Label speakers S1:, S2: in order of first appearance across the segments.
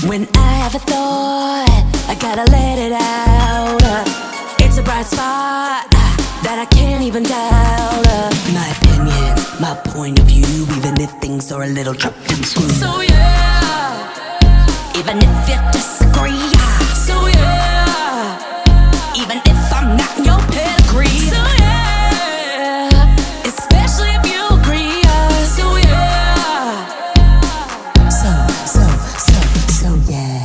S1: When I have a thought, I gotta let it out. It's a bright spot that I can't even doubt. My opinion, my point of view, even if things are a little chopped and screwed. So yeah, even if you disagree. So yeah, even if I'm not in your pedigree. So yeah, especially if you agree. So yeah, so yeah.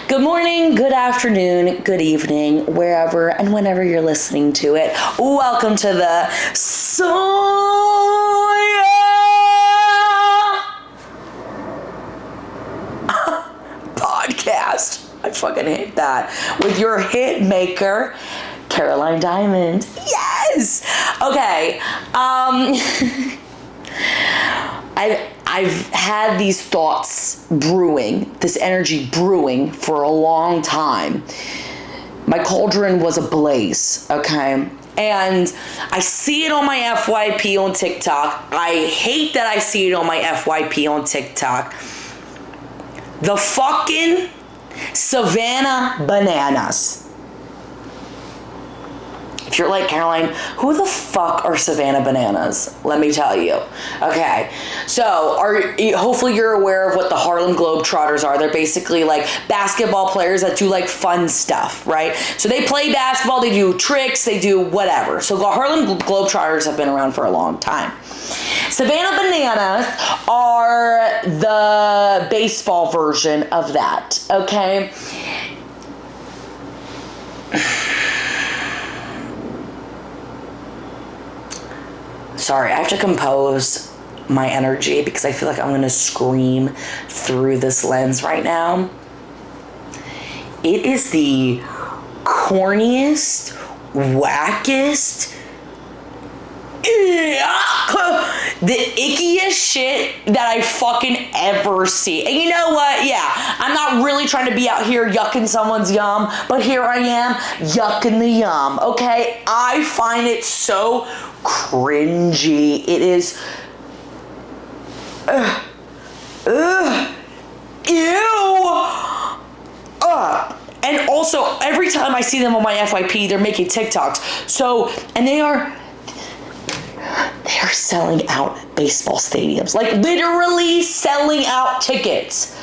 S1: Good morning, good afternoon, good evening, wherever and whenever you're listening to it. Welcome to the podcast. I fucking hate that. With your hit maker, Caroline Diamond. Yes! Okay. I've had these thoughts brewing, this energy brewing for a long time. My cauldron was ablaze, okay? And I see it on my FYP on TikTok. I hate that I see it on my FYP on TikTok. The fucking Savannah bananas. If you're like, Caroline, who the fuck are Savannah bananas? Let me tell you. Okay, so hopefully you're aware of what the Harlem Globetrotters are. They're basically like basketball players that do like fun stuff, right? So they play basketball, they do tricks, they do whatever. So the Harlem Globetrotters have been around for a long time. Savannah bananas are the baseball version of that, okay? Sorry, I have to compose my energy because I feel like I'm going to scream through this lens right now. It is the corniest, wackest, the ickiest shit that I fucking ever see. And you know what? Yeah, I'm not really trying to be out here yucking someone's yum, but here I am yucking the yum, okay? I find it so cringy. It is ew. And also every time I see them on my FYP, they're making TikToks. So, and they are selling out baseball stadiums, like literally selling out tickets.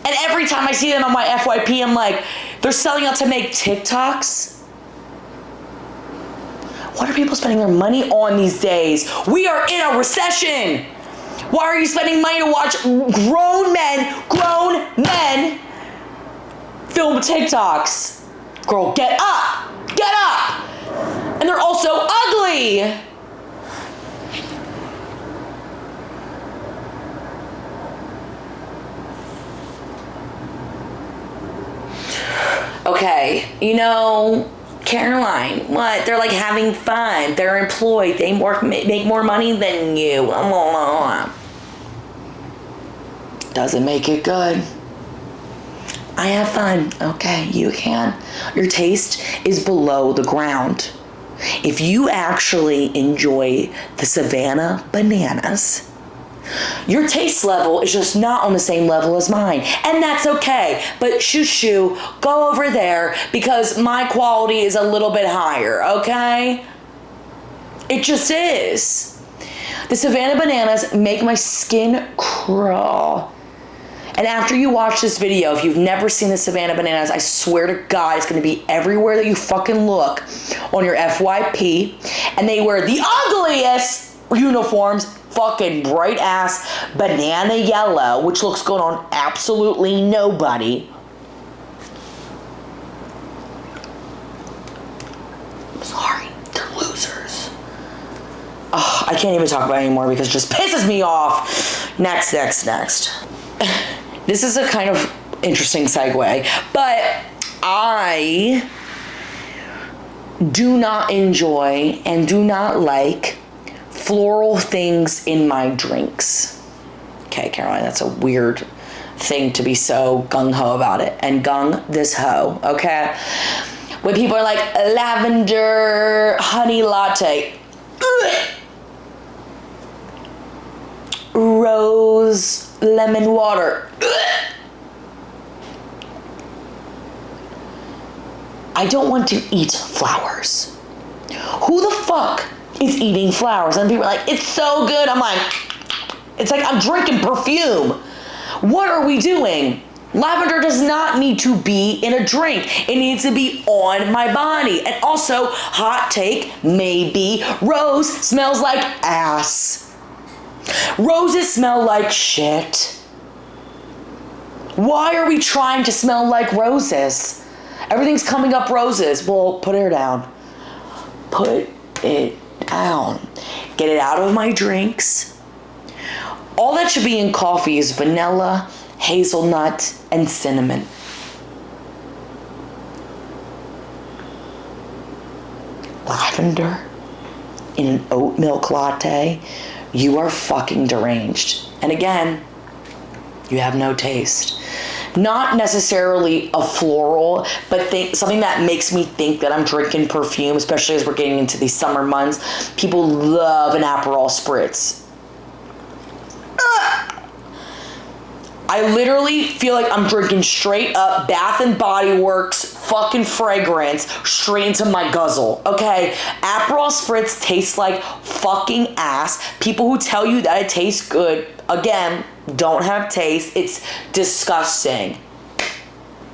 S1: And every time I see them on my FYP, I'm like, they're selling out to make TikToks? What are people spending their money on these days? We are in a recession. Why are you spending money to watch grown men film TikToks? Girl, get up. And they're also ugly. Okay, you know, Caroline, what? They're like having fun. They're employed. They make more money than you. Doesn't make it good. I have fun. Okay, you can. Your taste is below the ground. If you actually enjoy the Savannah bananas, your taste level is just not on the same level as mine. And that's okay. But shoo, go over there because my quality is a little bit higher, okay? It just is. The Savannah bananas make my skin crawl. And after you watch this video, if you've never seen the Savannah bananas, I swear to God, it's going to be everywhere that you fucking look on your FYP. And they wear the ugliest uniforms, fucking bright ass banana yellow, which looks good on absolutely nobody. I'm sorry, they're losers. Oh, I can't even talk about it anymore because it just pisses me off. Next. This is a kind of interesting segue, but I do not enjoy and do not like floral things in my drinks. Okay, Caroline, that's a weird thing to be so gung-ho about it. And gung this ho, okay? When people are like, lavender honey latte. rose lemon water. I don't want to eat flowers. Who the fuck is eating flowers? And people are like, it's so good. I'm like, it's like I'm drinking perfume. What are we doing? Lavender does not need to be in a drink. It needs to be on my body. And also, hot take, maybe, rose smells like ass. Roses smell like shit. Why are we trying to smell like roses? Everything's coming up roses. Well, put it down. Put it down. Get it out of my drinks. All that should be in coffee is vanilla, hazelnut, and cinnamon. Lavender in an oat milk latte. You are fucking deranged. And again, you have no taste. Not necessarily a floral, but something that makes me think that I'm drinking perfume, especially as we're getting into these summer months. People love an Aperol spritz. I literally feel like I'm drinking straight up Bath and Body Works fucking fragrance straight into my guzzle, okay? Aperol spritz tastes like fucking ass. People who tell you that it tastes good, again, don't have taste. It's disgusting.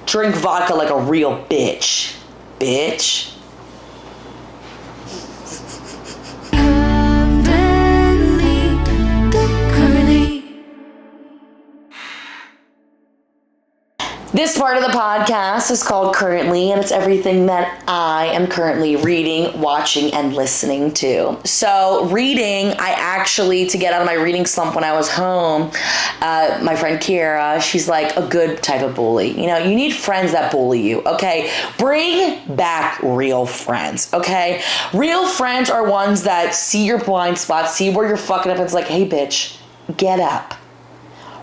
S1: Drink vodka like a real bitch. Bitch. This part of the podcast is called Currently, and it's everything that I am currently reading, watching, and listening to. So reading, I actually, to get out of my reading slump when I was home, my friend Kiera, she's like a good type of bully. You know, you need friends that bully you, okay? Bring back real friends, okay? Real friends are ones that see your blind spots, see where you're fucking up, and it's like, hey, bitch, get up.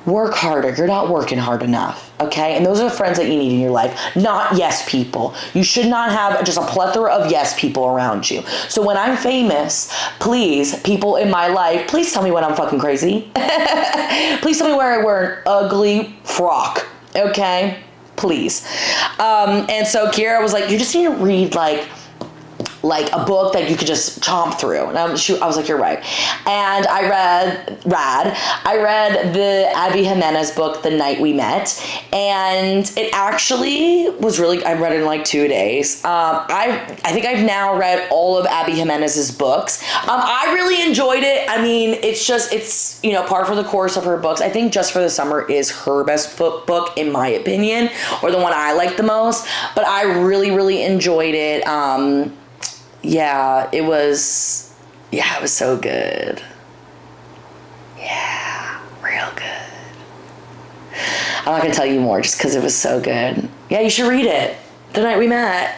S1: Work harder. You're not working hard enough, okay? And those are the friends that you need in your life, not yes people. You should not have just a plethora of yes people around you. So when I'm famous, please, people in my life, please tell me when I'm fucking crazy. Please tell me where I wear an ugly frock, okay? Please. And so Kiera was like, you just need to read like a book that you could just chomp through. And I was like, you're right. And I read the Abby Jimenez book, The Night We Met. And it actually was really, I read it in like 2 days. I think I've now read all of Abby Jimenez's books. I really enjoyed it. I mean, it's, you know, par for the course of her books. I think Just for the Summer is her best book, in my opinion, or the one I like the most. But I really, really enjoyed it. Yeah, it was so good. Yeah, real good. I'm not gonna tell you more just because it was so good. Yeah, you should read it. The Night We Met.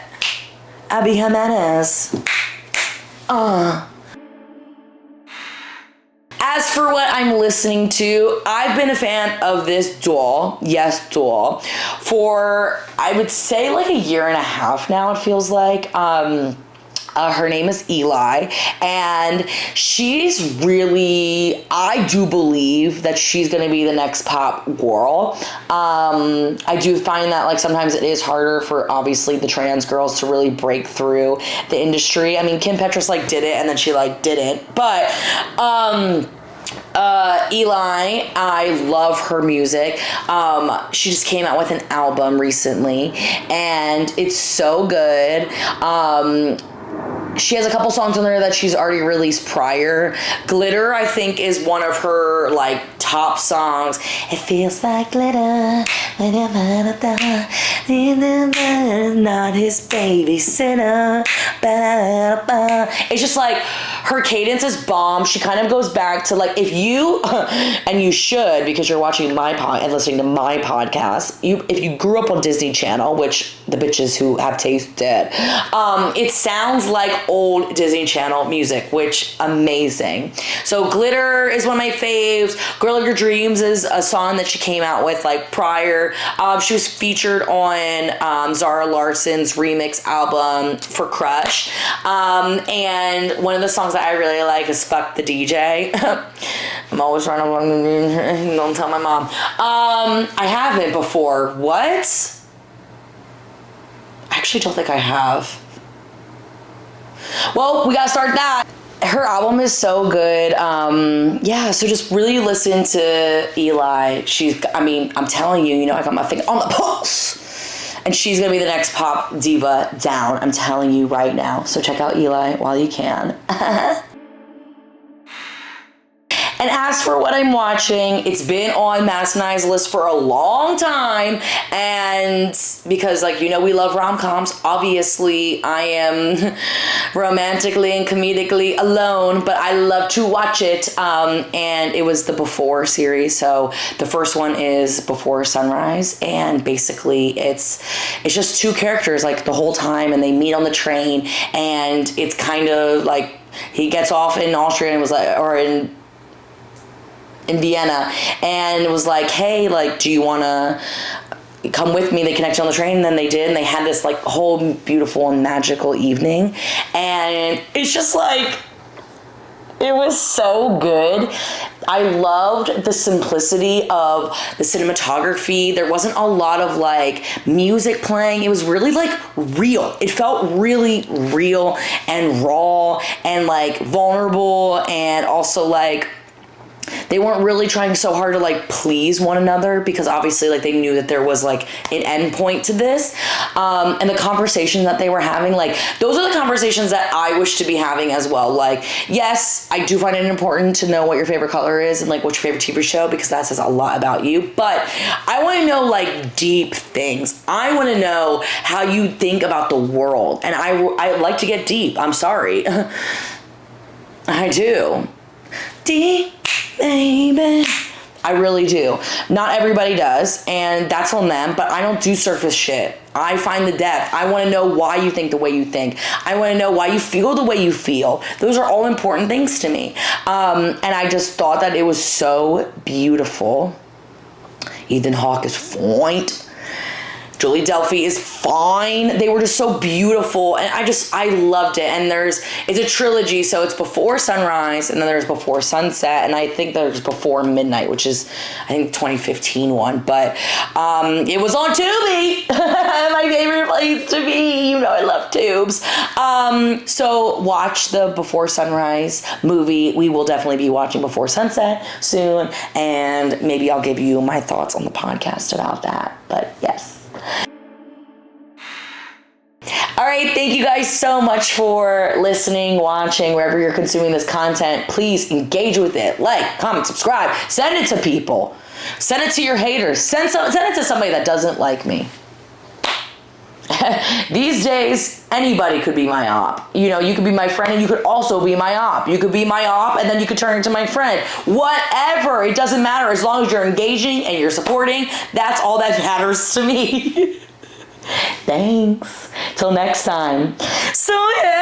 S1: Abby Jimenez. As for what I'm listening to, I've been a fan of this doll, for, I would say, like a year and a half now, it feels like. Her name is Eli, and she's really, I do believe that she's going to be the next pop girl. I do find that, like, sometimes it is harder for, obviously, the trans girls to really break through the industry. I mean, Kim Petras, like, did it, and then she, like, didn't. But, Eli, I love her music. She just came out with an album recently, and it's so good. She has a couple songs on there that she's already released prior. Glitter, I think, is one of her, like, top songs. It feels like glitter when you're not his babysitter. It's just like, her cadence is bomb. She kind of goes back to, like, if you, and you should, because you're watching my and listening to my podcast, if you grew up on Disney Channel, which the bitches who have taste did, it sounds like old Disney Channel music, which amazing. So Glitter is one of my faves. Girl Girl of Your Dreams is a song that she came out with like prior. She was featured on Zara Larson's remix album for Crush. And one of the songs that I really like is Fuck the DJ. I'm always trying to don't tell my mom. I haven't before. What? I actually don't think I have. Well, we gotta start that. Her album is so good. Yeah, so just really listen to Eli. I'm telling you, I got my finger on the pulse. And she's gonna be the next pop diva down. I'm telling you right now. So check out Eli while you can. And as for what I'm watching, it's been on Mass and I's list for a long time. And because, we love rom-coms. Obviously, I am romantically and comedically alone, but I love to watch it. And it was the Before series. So the first one is Before Sunrise. And basically, it's just two characters, the whole time. And they meet on the train. And it's kind of he gets off in Austria and was in Vienna, and it was hey, do you want to come with me? They connected on the train, and then they did, and they had this whole beautiful and magical evening, and it's just it was so good. I loved the simplicity of the cinematography. There wasn't a lot of music playing. It was really real. It felt really real and raw and vulnerable, and also they weren't really trying so hard to please one another, because obviously they knew that there was an end point to this. And the conversations that they were having, those are the conversations that I wish to be having as well. Yes, I do find it important to know what your favorite color is and what's your favorite TV show, because that says a lot about you. But I want to know deep things. I want to know how you think about the world. And I like to get deep. I'm sorry. I do. Deep. Baby, I really do. Not everybody does, and that's on them, but I don't do surface shit. I find the depth. I want to know why you think the way you think. I want to know why you feel the way you feel. Those are all important things to me. And I just thought that it was so beautiful. Ethan Hawke is fine. Julie Delphi is fine. They were just so beautiful, and I loved it. And it's a trilogy, so it's Before Sunrise, and then there's Before Sunset, and I think there's Before Midnight, which is, I think, 2015 one. But it was on Tubi, my favorite place to be. I love tubes. So watch the Before Sunrise movie. We will definitely be watching Before Sunset soon, and maybe I'll give you my thoughts on the podcast about that. But yes. All right, thank you guys so much for listening, watching, wherever you're consuming this content. Please engage with it. Comment, subscribe. Send it to people. Send it to your haters. Send it to somebody that doesn't like me. These days, anybody could be my op. You could be my friend, and you could also be my op. You could be my op, and then you could turn into my friend. Whatever. It doesn't matter. As long as you're engaging and you're supporting, that's all that matters to me. Thanks. Till next time. So yeah.